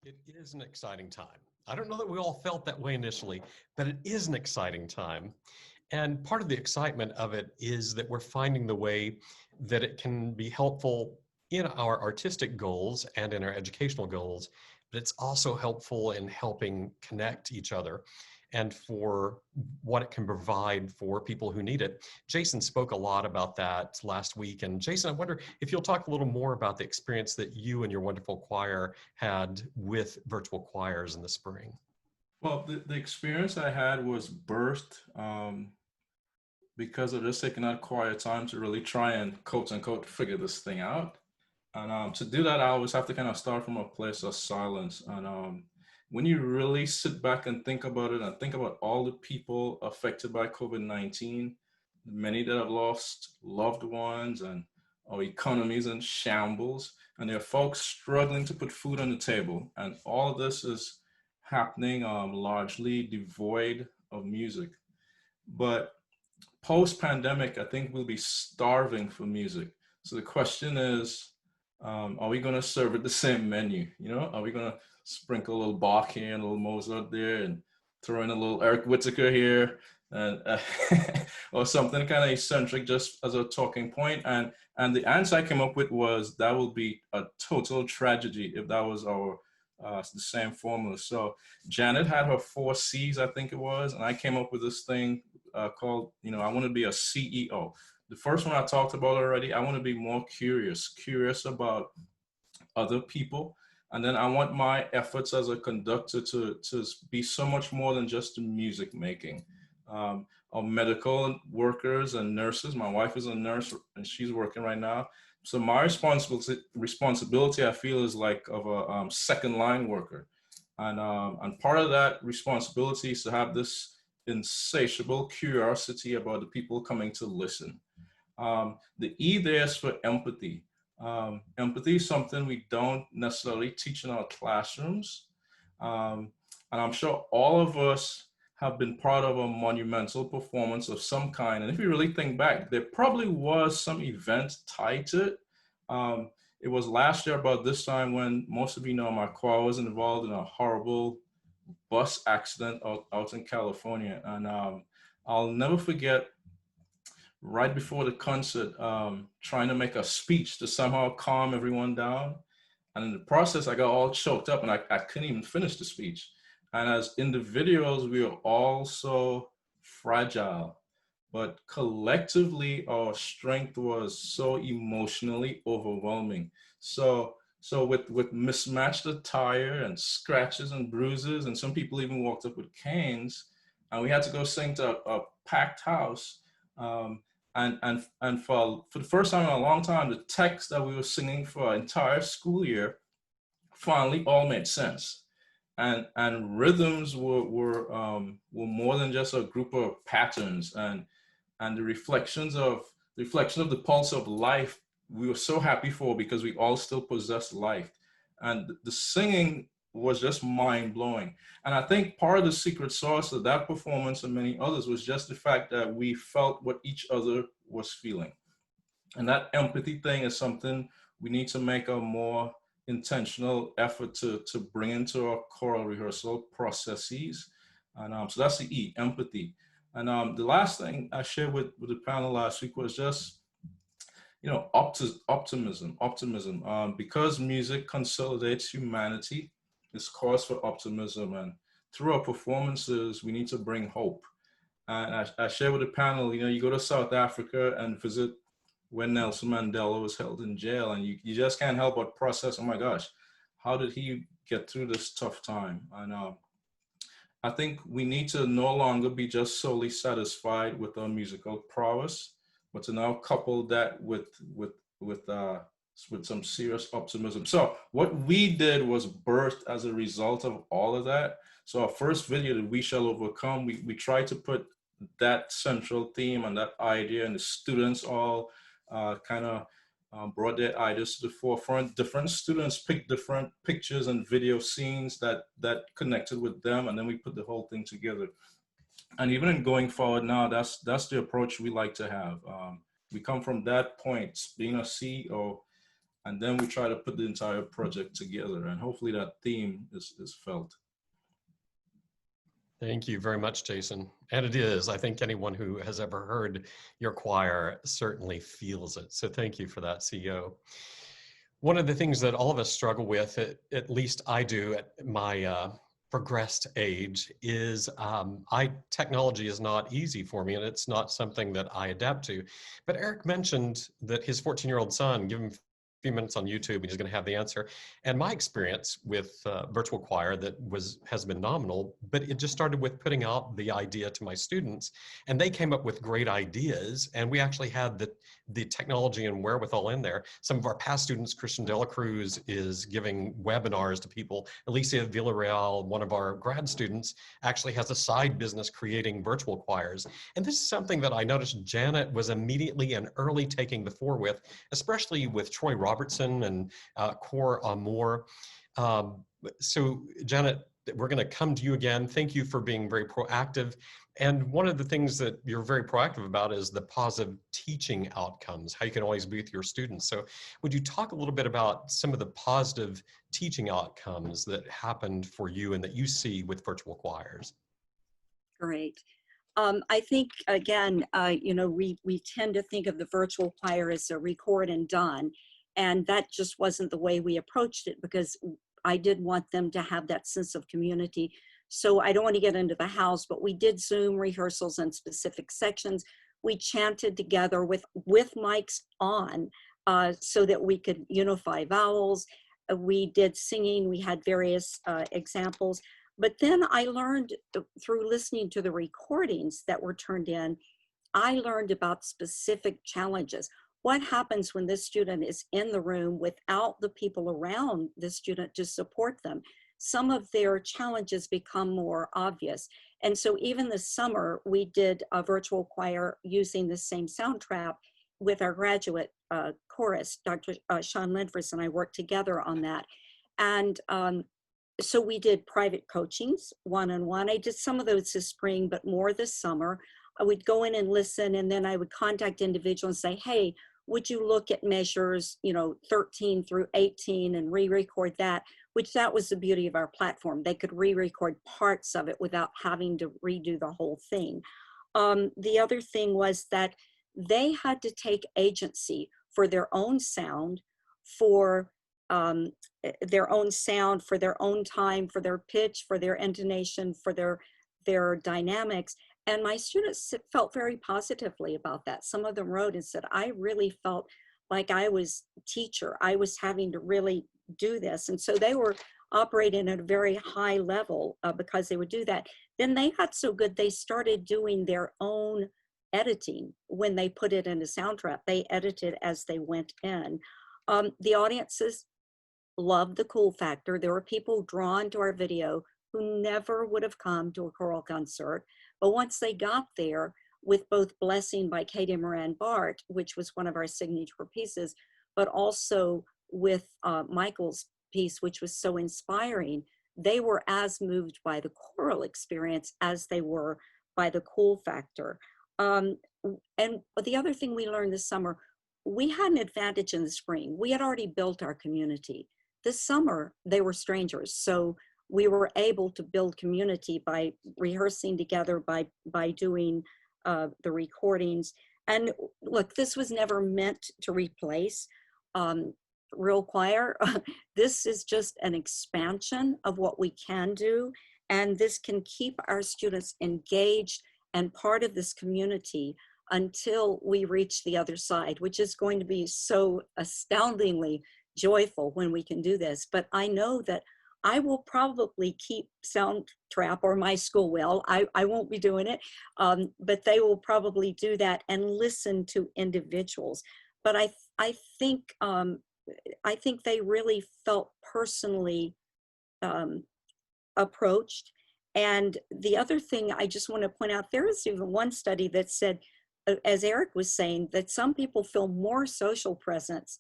It is an exciting time. I don't know that we all felt that way initially, but it is an exciting time. And part of the excitement of it is that we're finding the way that it can be helpful in our artistic goals and in our educational goals, but it's also helpful in helping connect each other and for what it can provide for people who need it. Jason spoke a lot about that last week. And Jason, I wonder if you'll talk a little more about the experience that you and your wonderful choir had with virtual choirs in the spring. Well, the experience I had was birthed because of just taking that quiet time to really try and quote unquote figure this thing out. And to do that, I always have to kind of start from a place of silence. And when you really sit back and think about it and think about all the people affected by COVID-19, many that have lost loved ones, and our economies in shambles, and there are folks struggling to put food on the table. And all of this is happening largely devoid of music. But post-pandemic, I think we'll be starving for music. So the question is, are we going to serve it the same menu? You know, are we going to sprinkle a little Bach here and a little Mozart there, and throw in a little Eric Whiteacre here, and or something kind of eccentric just as a talking point? And the answer I came up with was that will be a total tragedy if that was our the same formula. So Janet had her 4 C's, I think it was, and I came up with this thing called, I want to be a CEO. The first one I talked about already. I want to be more curious about other people. And then I want my efforts as a conductor to be so much more than just the music making. Our medical workers and nurses. My wife is a nurse and she's working right now. So my responsibility, I feel, is like of a second line worker. And part of that responsibility is to have this insatiable curiosity about the people coming to listen. The E there is for empathy. Empathy is something we don't necessarily teach in our classrooms. And I'm sure all of us have been part of a monumental performance of some kind. And if you really think back, there probably was some event tied to it. It was last year about this time when most of you know my choir was involved in a horrible bus accident out in California. And I'll never forget, right before the concert, trying to make a speech to somehow calm everyone down. And in the process, I got all choked up and I couldn't even finish the speech. And as individuals, we are all so fragile, but collectively, our strength was so emotionally overwhelming. So with mismatched attire and scratches and bruises, and some people even walked up with canes, and we had to go sing to a packed house. And for the first time in a long time, the text that we were singing for an entire school year finally all made sense. And rhythms were more than just a group of patterns, and the reflection of the pulse of life we were so happy for, because we all still possess life. And the singing was just mind blowing. And I think part of the secret sauce of that performance and many others was just the fact that we felt what each other was feeling. And that empathy thing is something we need to make a more intentional effort to bring into our choral rehearsal processes. And so that's the E, empathy. And the last thing I shared with the panel last week was just, optimism. Because music consolidates humanity, it's cause for optimism. And through our performances, we need to bring hope. And I share with the panel, you go to South Africa and visit when Nelson Mandela was held in jail, and you just can't help but process, oh my gosh, how did he get through this tough time? And I think we need to no longer be just solely satisfied with our musical prowess, but to now couple that with some serious optimism. So what we did was birthed as a result of all of that. So our first video, that We Shall Overcome, we tried to put that central theme and that idea, and the students all brought their ideas to the forefront. Different students picked different pictures and video scenes that connected with them, and then we put the whole thing together. And even in going forward now, that's the approach we like to have. We come from that point, being a CEO, And then we try to put the entire project together, and hopefully that theme is felt. Thank you very much, Jason. And it is. I think anyone who has ever heard your choir certainly feels it. So thank you for that, CEO. One of the things that all of us struggle with, at least I do at my progressed age, is technology is not easy for me, and it's not something that I adapt to. But Eric mentioned that his 14-year-old son, give him few minutes on YouTube and he's going to have the answer. And my experience with virtual choir has been nominal, but it just started with putting out the idea to my students, and they came up with great ideas, and we actually had the technology and wherewithal in there. Some of our past students, Christian Dela Cruz, is giving webinars to people. Alicia Villarreal, one of our grad students, actually has a side business creating virtual choirs. And this is something that I noticed Janet was immediately and early taking the fore with, especially with Troy Robertson and Core Amour. So Janet, we're going to come to you again. Thank you for being very proactive. And one of the things that you're very proactive about is the positive teaching outcomes, how you can always be with your students. So would you talk a little bit about some of the positive teaching outcomes that happened for you and that you see with virtual choirs? Great. I think, again, we tend to think of the virtual choir as a record and done. And that just wasn't the way we approached it, because I did want them to have that sense of community. So I don't want to get into the house, but we did Zoom rehearsals in specific sections. We chanted together with mics on so that we could unify vowels. We did singing. We had various examples. But then I learned through listening to the recordings that were turned in, I learned about specific challenges. What happens when this student is in the room without the people around the student to support them? Some of their challenges become more obvious. And so even this summer, we did a virtual choir using the same sound trap with our graduate chorus. Dr. Sean Lindfors and I worked together on that. And so we did private coachings, one-on-one. I did some of those this spring, but more this summer. I would go in and listen, and then I would contact individuals and say, hey, would you look at measures, 13 through 18 and re-record that, which that was the beauty of our platform. They could re-record parts of it without having to redo the whole thing. The other thing was that they had to take agency for their own sound, for their own time, for their pitch, for their intonation, for their dynamics. And my students felt very positively about that. Some of them wrote and said, I really felt like I was teacher. I was having to really do this. And so they were operating at a very high level because they would do that. Then they got so good, they started doing their own editing when they put it in a Soundtrap. They edited as they went in. The audiences loved the cool factor. There were people drawn to our video who never would have come to a choral concert. But once they got there, with both Blessing by Katie Moran Bart, which was one of our signature pieces, but also with Michael's piece, which was so inspiring, they were as moved by the choral experience as they were by the cool factor. And the other thing we learned this summer, we had an advantage in the spring. We had already built our community. This summer, they were strangers. So we were able to build community by rehearsing together, by doing the recordings. And look, this was never meant to replace real choir. This is just an expansion of what we can do. And this can keep our students engaged and part of this community until we reach the other side, which is going to be so astoundingly joyful when we can do this. But I know that I will probably keep Soundtrap, or my school will. I won't be doing it, but they will probably do that and listen to individuals. But I think they really felt personally approached. And the other thing I just want to point out, there is even one study that said, as Eric was saying, that some people feel more social presence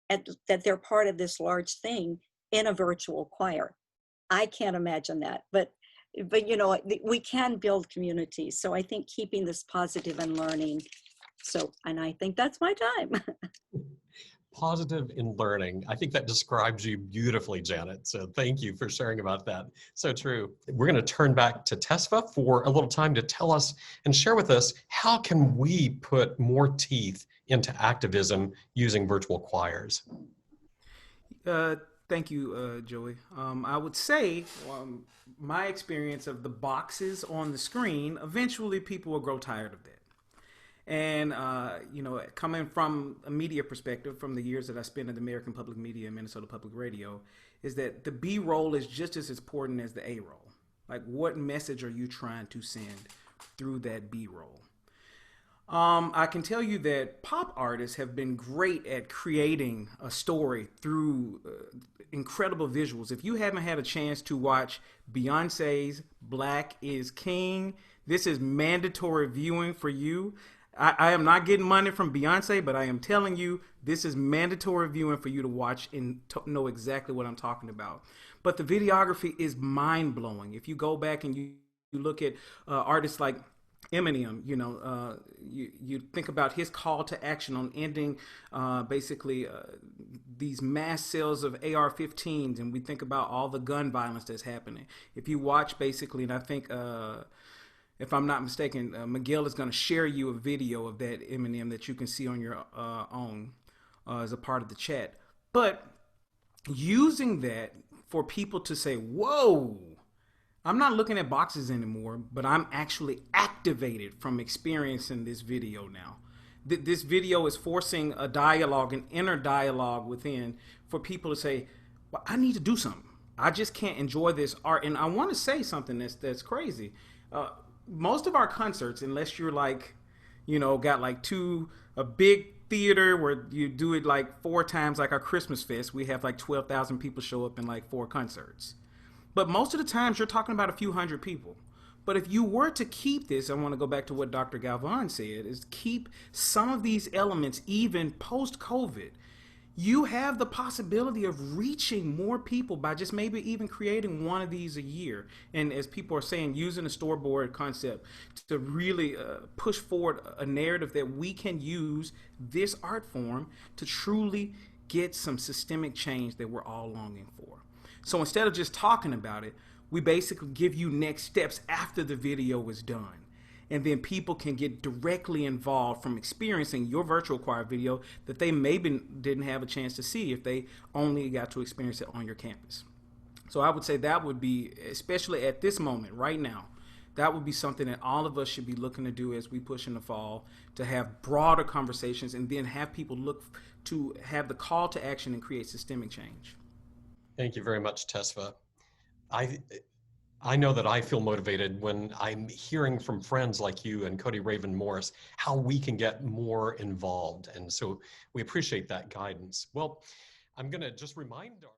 that they're part of this large thing in a virtual choir. I can't imagine that, but we can build community. So I think keeping this positive and learning. So, and I think that's my time. Positive in learning. I think that describes you beautifully, Janet. So thank you for sharing about that. So true. We're going to turn back to Tesfa for a little time to tell us and share with us, how can we put more teeth into activism using virtual choirs? Thank you, Joey. I would say my experience of the boxes on the screen, eventually people will grow tired of that. And, coming from a media perspective, from the years that I spent in the American Public Media and Minnesota Public Radio, is that the B roll is just as important as the A roll. Like, what message are you trying to send through that B roll? I can tell you that pop artists have been great at creating a story through incredible visuals. If you haven't had a chance to watch Beyonce's Black is King, this is mandatory viewing for you. I am not getting money from Beyonce, but I am telling you, this is mandatory viewing for you to watch and know exactly what I'm talking about. But the videography is mind-blowing. If you go back and you look at artists like Eminem, you think about his call to action on ending these mass sales of AR-15s, and we think about all the gun violence that's happening. If you watch and I think if I'm not mistaken, Miguel is going to share you a video of that Eminem that you can see on your own as a part of the chat. But using that for people to say, whoa, I'm not looking at boxes anymore, but I'm actually activated from experiencing this video now. This video is forcing a dialogue, an inner dialogue within, for people to say, well, I need to do something. I just can't enjoy this art. And I want to say something that's crazy. Most of our concerts, unless you're got a big theater where you do it like 4 times, like our Christmas fest, we have like 12,000 people show up in like 4 concerts. But most of the times you're talking about a few hundred people. But if you were to keep this, I want to go back to what Dr. Galvan said, is keep some of these elements even post-COVID. You have the possibility of reaching more people by just maybe even creating one of these a year. And as people are saying, using a storyboard concept to really push forward a narrative that we can use this art form to truly get some systemic change that we're all longing for. So instead of just talking about it, we basically give you next steps after the video is done. And then people can get directly involved from experiencing your virtual choir video that they maybe didn't have a chance to see if they only got to experience it on your campus. So I would say that would be, especially at this moment right now, that would be something that all of us should be looking to do as we push in the fall, to have broader conversations and then have people look to have the call to action and create systemic change. Thank you very much, Tesfa. I know that I feel motivated when I'm hearing from friends like you and Cody Raven Morris how we can get more involved. And so we appreciate that guidance. Well, I'm going to just remind our